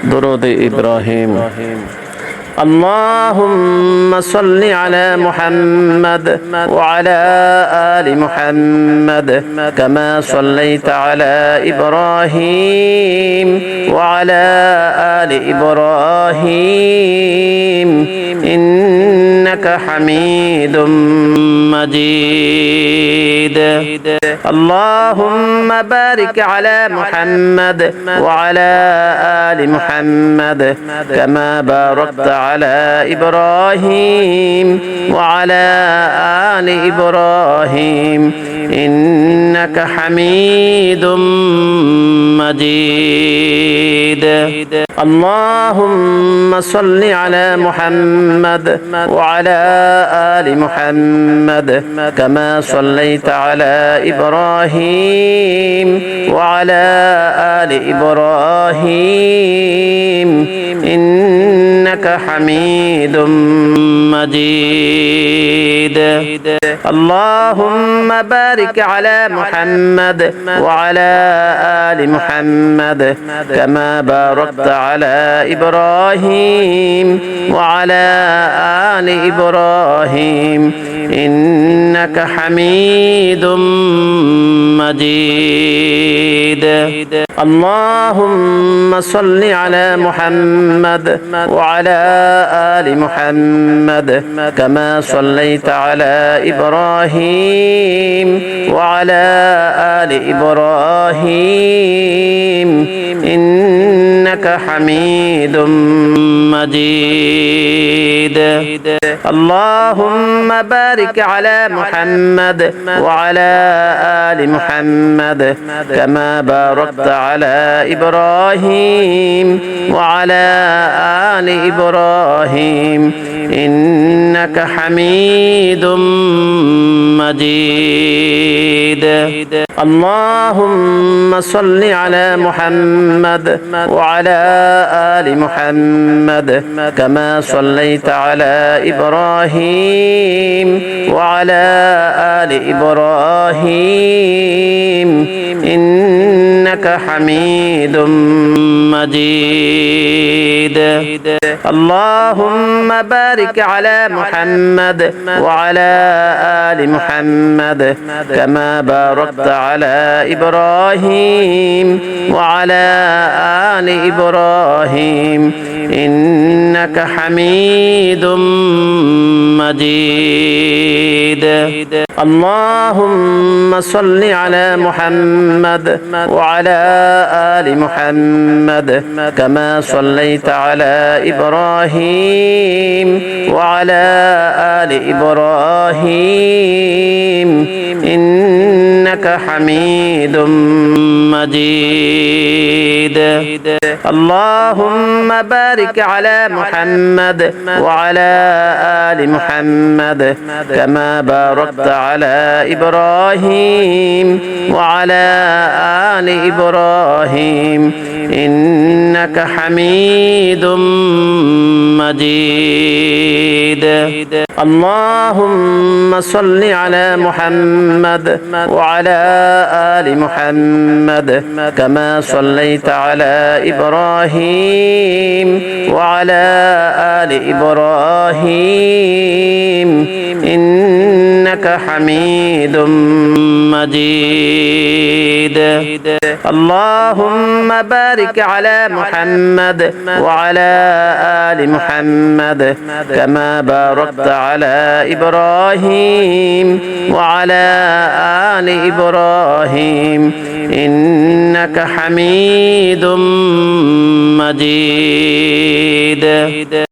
درود إبراهيم. اللهم صل على محمد وعلى آل محمد كما صليت على إبراهيم وعلى آل إبراهيم إنك حميد مجيد. اللهم بارك على محمد وعلى آل محمد كما باركت على إبراهيم وعلى آل إبراهيم إنك حميد مجيد. اللهم صل على محمد وعلى آل محمد كما صليت على إبراهيم وعلى آل إبراهيم إنك حميد مجيد. اللهم بارك على محمد وعلى آل محمد كما باركت على إبراهيم وعلى آل إبراهيم إنك حميد مجيد. اللهم صل على محمد وعلى آل محمد كما صليت على إبراهيم وعلى آل إبراهيم إنك حميد مجيد. اللهم بارك على محمد وعلى آل محمد كما باركت على إبراهيم وعلى آل إبراهيم إنك حميد مجيد. اللهم صل على محمد وعلى آل محمد كما صليت على إبراهيم وعلى آل إبراهيم إنك حميد مجيد. اللهم بارك على محمد وعلى آل محمد كما باركت على إبراهيم وعلى آل إبراهيم إنك حميد مجيد. اللهم صل على محمد وعلى آل محمد كما صليت على إبراهيم وعلى آل إبراهيم إنك حميد مجيد. اللهم بارك على محمد وعلى آل محمد كما باركت على إبراهيم وعلى آل إبراهيم إنك حميد مجيد. اللهم صل على محمد وعلى آل محمد كما صليت على إبراهيم وعلى آل إبراهيم إنك حميد مجيد. اللهم بارك على محمد وعلى آل محمد كما باركت على إبراهيم وعلى آل إبراهيم إنك حميد مجيد.